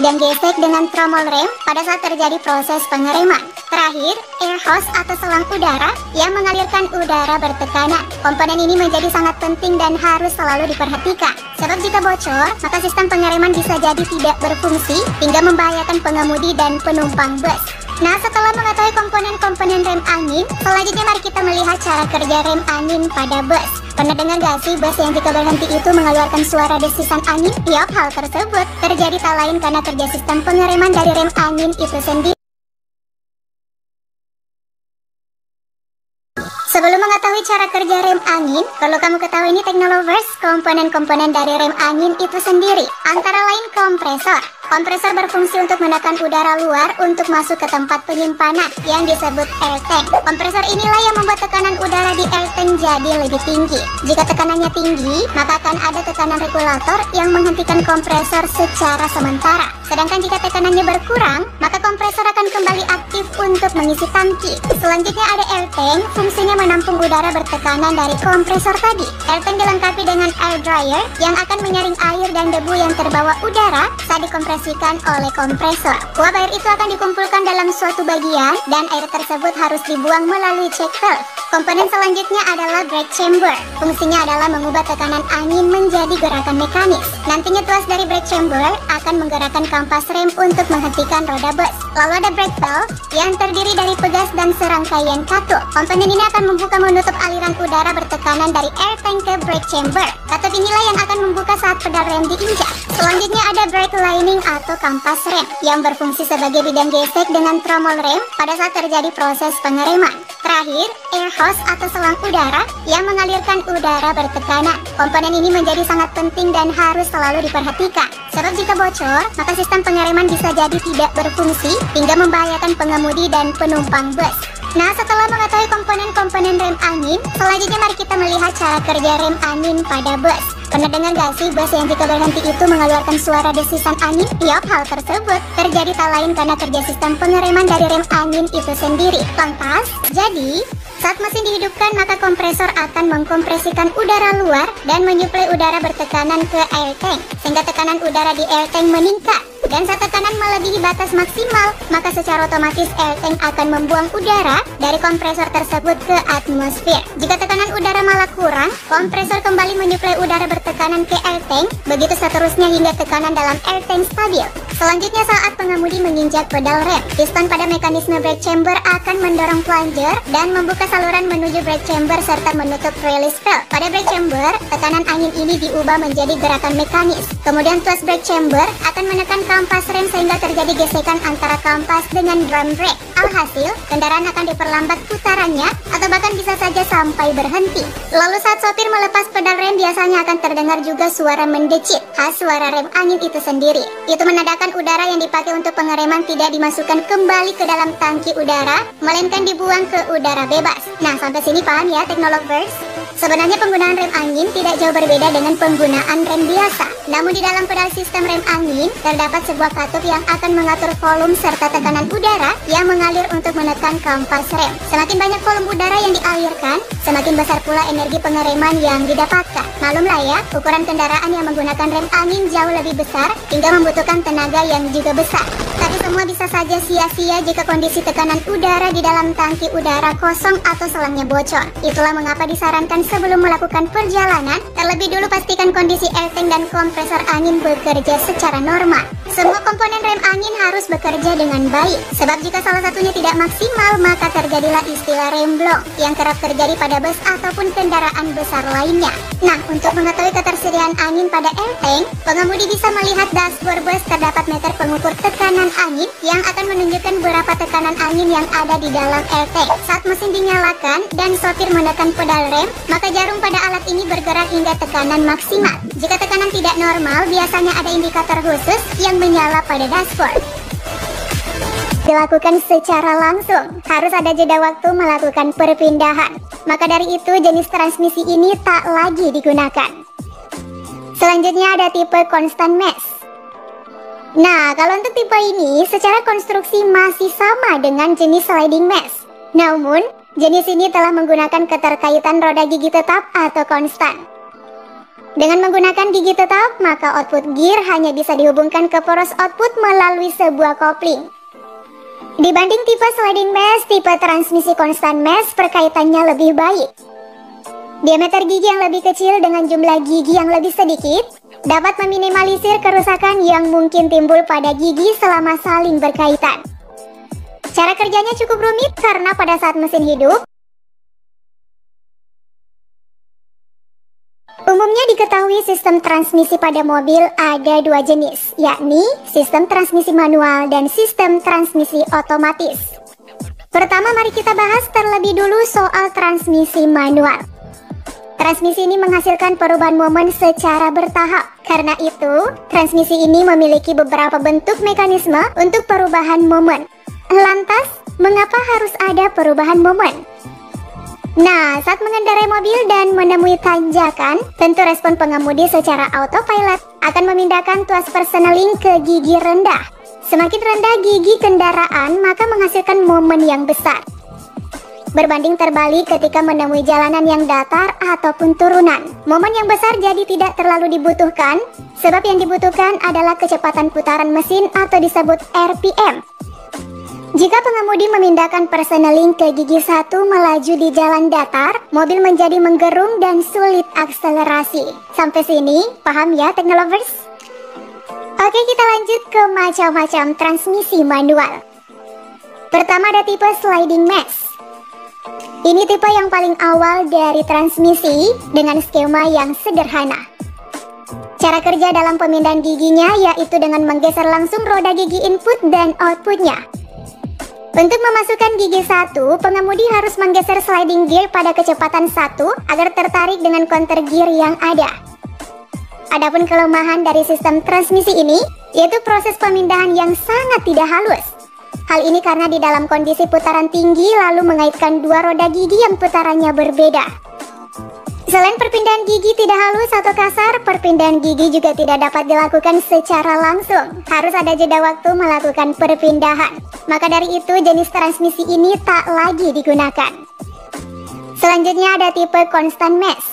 bidang gesek dengan tromol rem pada saat terjadi proses pengereman. Terakhir, air hose atau selang udara yang mengalirkan udara bertekanan. Komponen ini menjadi sangat penting dan harus selalu diperhatikan. Sebab jika bocor, maka sistem pengereman bisa jadi tidak berfungsi hingga membahayakan pengemudi dan penumpang bus. Nah, setelah mengetahui komponen-komponen rem angin, selanjutnya mari kita melihat cara kerja rem angin pada bus. Pernah dengar gak sih bus yang jika berhenti itu mengeluarkan suara desisan angin? Yap, hal tersebut terjadi tak lain karena kerja sistem pengereman dari rem angin itu sendiri. Sebelum mengetahui cara kerja rem angin, perlu kamu ketahui ini Teknolovers, komponen-komponen dari rem angin itu sendiri. Antara lain kompresor. Kompresor berfungsi untuk menekan udara luar untuk masuk ke tempat penyimpanan yang disebut air tank. Kompresor inilah yang membuat tekanan udara di air tank jadi lebih tinggi. Jika tekanannya tinggi, maka akan ada tekanan regulator yang menghentikan kompresor secara sementara. Sedangkan jika tekanannya berkurang, maka kompresor akan kembali aktif untuk mengisi tangki. Selanjutnya ada air tank, fungsinya menampung udara bertekanan dari kompresor tadi. Air tank dilengkapi dengan air dryer yang akan menyaring air dan debu yang terbawa udara saat dikompresikan oleh kompresor. Uap air itu akan dikumpulkan dalam suatu bagian dan air tersebut harus dibuang melalui check valve. Komponen selanjutnya adalah brake chamber. Fungsinya adalah mengubah tekanan angin menjadi gerakan mekanis. Nantinya tuas dari brake chamber akan menggerakkan kampas rem untuk menghentikan roda bus. Lalu ada brake valve yang terdiri dari pegas dan serangkaian katup. Komponen ini akan membuka menutup aliran udara bertekanan dari air tank ke brake chamber. Katup inilah yang akan membuka saat pedal rem diinjak. Selanjutnya ada brake lining atau kampas rem yang berfungsi sebagai bidang gesek dengan tromol rem pada saat terjadi proses pengereman. Terakhir, air hose atau selang udara yang mengalirkan udara bertekanan. Komponen ini menjadi sangat penting dan harus selalu diperhatikan. Sebab jika bocor, maka sistem pengereman bisa jadi tidak berfungsi hingga membahayakan pengemudi dan penumpang bus. Nah, setelah mengetahui komponen-komponen rem angin, selanjutnya mari kita melihat cara kerja rem angin pada bus. Pernah dengar gak sih bus yang jika berhenti itu mengeluarkan suara desisan angin? Yap, hal tersebut terjadi tak lain karena kerja sistem pengereman dari rem angin itu sendiri. Lantas, jadi saat mesin dihidupkan maka kompresor akan mengkompresikan udara luar dan menyuplai udara bertekanan ke air tank sehingga tekanan udara di air tank meningkat. Dan saat tekanan melebihi batas maksimal, maka secara otomatis air tank akan membuang udara dari kompresor tersebut ke atmosfer. Jika tekanan udara malah kurang, kompresor kembali menyuplai udara bertekanan ke air tank, begitu seterusnya hingga tekanan dalam air tank stabil. Selanjutnya saat pengemudi menginjak pedal rem, piston pada mekanisme brake chamber akan mendorong plunger dan membuka saluran menuju brake chamber serta menutup release valve. Pada brake chamber, tekanan angin ini diubah menjadi gerakan mekanis. Kemudian tuas brake chamber akan menekan kampas rem sehingga terjadi gesekan antara kampas dengan drum brake. Alhasil, kendaraan akan diperlambat putarannya atau bahkan bisa saja sampai berhenti. Lalu saat sopir melepas pedal rem biasanya akan terdengar juga suara mendecit, khas suara rem angin itu sendiri. Itu menandakan udara yang dipakai untuk pengereman tidak dimasukkan kembali ke dalam tangki udara, melainkan dibuang ke udara bebas. Nah, sampai sini paham ya Teknolovers? Sebenarnya penggunaan rem angin tidak jauh berbeda dengan penggunaan rem biasa. Namun di dalam pedal sistem rem angin terdapat sebuah katup yang akan mengatur volume serta tekanan udara yang mengalir untuk menekan kampas rem. Semakin banyak volume udara yang dialirkan, semakin besar pula energi pengereman yang didapatkan. Maklumlah ya, ukuran kendaraan yang menggunakan rem angin jauh lebih besar hingga membutuhkan tenaga yang juga besar. Tapi semua bisa saja sia-sia jika kondisi tekanan udara di dalam tangki udara kosong atau selangnya bocor. Itulah mengapa disarankan sebelum melakukan perjalanan, terlebih dulu pastikan kondisi air tank dan kompresor angin bekerja secara normal. Semua komponen rem angin harus bekerja dengan baik, sebab jika salah satunya tidak maksimal, maka terjadilah istilah remblong yang kerap terjadi pada bus ataupun kendaraan besar lainnya. Nah, untuk mengetahui ketersediaan angin pada air tank, pengemudi bisa melihat dashboard bus terdapat meter pengukur tekanan angin yang akan menunjukkan berapa tekanan angin yang ada di dalam air tank. Saat mesin dinyalakan dan sopir menekan pedal rem, maka jarum pada alat ini bergerak hingga tekanan maksimal. Jika tekanan tidak normal, biasanya ada indikator khusus yang menyala pada dashboard. Dilakukan secara langsung, harus ada jeda waktu melakukan perpindahan. Maka dari itu jenis transmisi ini tak lagi digunakan. Selanjutnya ada tipe constant mesh. Nah, kalau untuk tipe ini secara konstruksi masih sama dengan jenis sliding mesh. Namun, jenis ini telah menggunakan keterkaitan roda gigi tetap atau konstan. Dengan menggunakan gigi tetap, maka output gear hanya bisa dihubungkan ke poros output melalui sebuah kopling. Dibanding tipe sliding mesh, tipe transmisi konstan mesh perkaitannya lebih baik. Diameter gigi yang lebih kecil dengan jumlah gigi yang lebih sedikit dapat meminimalisir kerusakan yang mungkin timbul pada gigi selama saling berkaitan. Cara kerjanya cukup rumit karena pada saat mesin hidup, umumnya diketahui sistem transmisi pada mobil ada dua jenis, yakni sistem transmisi manual dan sistem transmisi otomatis. Pertama, mari kita bahas terlebih dulu soal transmisi manual. Transmisi ini menghasilkan perubahan momen secara bertahap. Karena itu, transmisi ini memiliki beberapa bentuk mekanisme untuk perubahan momen. Lantas, mengapa harus ada perubahan momen? Nah, saat mengendarai mobil dan menemui tanjakan, tentu respon pengemudi secara autopilot akan memindahkan tuas persneling ke gigi rendah. Semakin rendah gigi kendaraan, maka menghasilkan momen yang besar. Berbanding terbalik ketika menemui jalanan yang datar ataupun turunan, momen yang besar jadi tidak terlalu dibutuhkan, sebab yang dibutuhkan adalah kecepatan putaran mesin atau disebut RPM. Jika pengemudi memindahkan persneling ke gigi 1 melaju di jalan datar, mobil menjadi menggerung dan sulit akselerasi. Sampai sini, paham ya Technolovers? Oke, kita lanjut ke macam-macam transmisi manual. Pertama ada tipe sliding mesh. Ini tipe yang paling awal dari transmisi dengan skema yang sederhana. Cara kerja dalam pemindahan giginya yaitu dengan menggeser langsung roda gigi input dan outputnya. Untuk memasukkan gigi 1, pengemudi harus menggeser sliding gear pada kecepatan 1 agar tertarik dengan counter gear yang ada. Adapun kelemahan dari sistem transmisi ini, yaitu proses pemindahan yang sangat tidak halus. Hal ini karena di dalam kondisi putaran tinggi lalu mengaitkan dua roda gigi yang putarannya berbeda. Selain perpindahan gigi tidak halus atau kasar, perpindahan gigi juga tidak dapat dilakukan secara langsung. Harus ada jeda waktu melakukan perpindahan. Maka dari itu jenis transmisi ini tak lagi digunakan. Selanjutnya ada tipe constant mesh.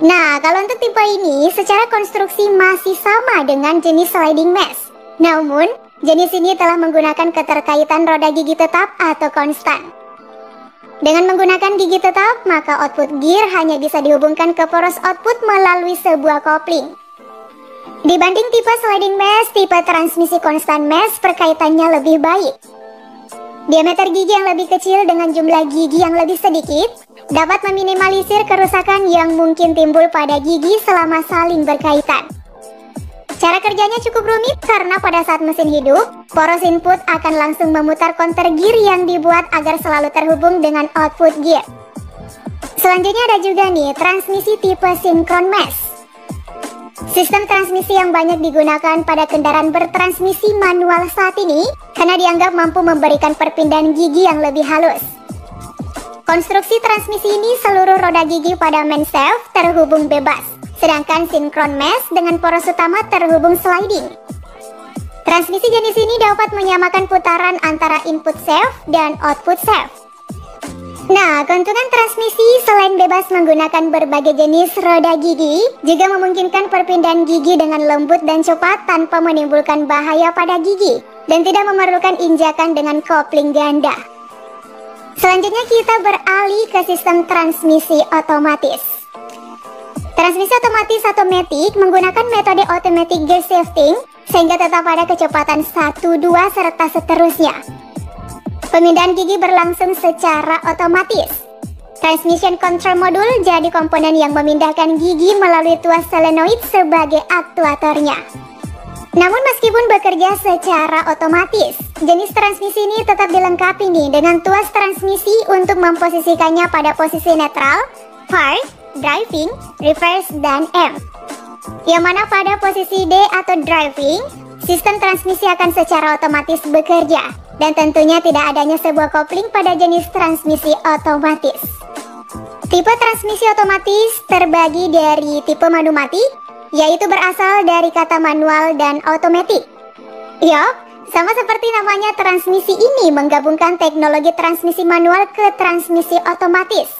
Nah, kalau untuk tipe ini secara konstruksi masih sama dengan jenis sliding mesh. Namun, jenis ini telah menggunakan keterkaitan roda gigi tetap atau konstan. Dengan menggunakan gigi tetap, maka output gear hanya bisa dihubungkan ke poros output melalui sebuah kopling. Dibanding tipe sliding mesh, tipe transmisi konstan mesh perkaitannya lebih baik. Diameter gigi yang lebih kecil dengan jumlah gigi yang lebih sedikit dapat meminimalisir kerusakan yang mungkin timbul pada gigi selama saling berkaitan. Cara kerjanya cukup rumit karena pada saat mesin hidup, poros input akan langsung memutar counter gear yang dibuat agar selalu terhubung dengan output gear. Selanjutnya ada juga nih transmisi tipe synchron mesh. Sistem transmisi yang banyak digunakan pada kendaraan bertransmisi manual saat ini karena dianggap mampu memberikan perpindahan gigi yang lebih halus. Konstruksi transmisi ini seluruh roda gigi pada main shaft terhubung bebas. Sedangkan synchron mesh dengan poros utama terhubung sliding. Transmisi jenis ini dapat menyamakan putaran antara input shaft dan output shaft. Nah, keuntungan transmisi selain bebas menggunakan berbagai jenis roda gigi, juga memungkinkan perpindahan gigi dengan lembut dan cepat tanpa menimbulkan bahaya pada gigi, dan tidak memerlukan injakan dengan kopling ganda. Selanjutnya kita beralih ke sistem transmisi otomatis. Transmisi otomatis atau matic menggunakan metode automatic gear shifting sehingga tetap pada kecepatan 1, 2, serta seterusnya. Pemindahan gigi berlangsung secara otomatis. Transmission control module jadi komponen yang memindahkan gigi melalui tuas solenoid sebagai aktuatornya. Namun meskipun bekerja secara otomatis, jenis transmisi ini tetap dilengkapi nih dengan tuas transmisi untuk memposisikannya pada posisi netral, park, driving, reverse, dan M. Yang mana pada posisi D atau driving, sistem transmisi akan secara otomatis bekerja. Dan tentunya tidak adanya sebuah kopling pada jenis transmisi otomatis. Tipe transmisi otomatis terbagi dari tipe manumatic, yaitu berasal dari kata manual dan automatic. Yup, sama seperti namanya transmisi ini menggabungkan teknologi transmisi manual ke transmisi otomatis.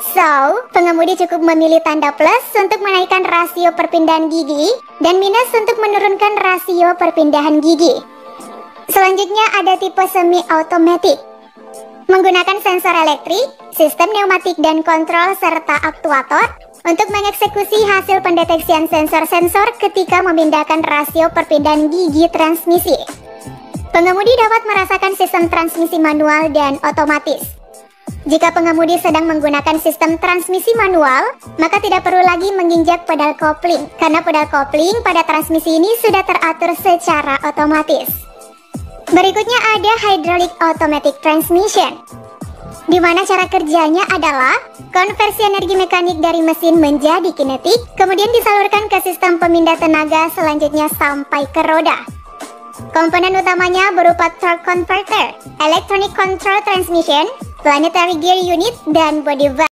So, pengemudi cukup memilih tanda plus untuk menaikkan rasio perpindahan gigi dan minus untuk menurunkan rasio perpindahan gigi. Selanjutnya ada tipe semi-automatic. Menggunakan sensor elektrik, sistem pneumatik dan kontrol serta aktuator untuk mengeksekusi hasil pendeteksian sensor-sensor ketika memindahkan rasio perpindahan gigi transmisi. Pengemudi dapat merasakan sistem transmisi manual dan otomatis. Jika pengemudi sedang menggunakan sistem transmisi manual, maka tidak perlu lagi menginjak pedal kopling, karena pedal kopling pada transmisi ini sudah teratur secara otomatis. Berikutnya ada hydraulic automatic transmission, di mana cara kerjanya adalah konversi energi mekanik dari mesin menjadi kinetik, kemudian disalurkan ke sistem pemindah tenaga selanjutnya sampai ke roda. Komponen utamanya berupa torque converter, electronic control transmission, planetary gear unit, dan body valve.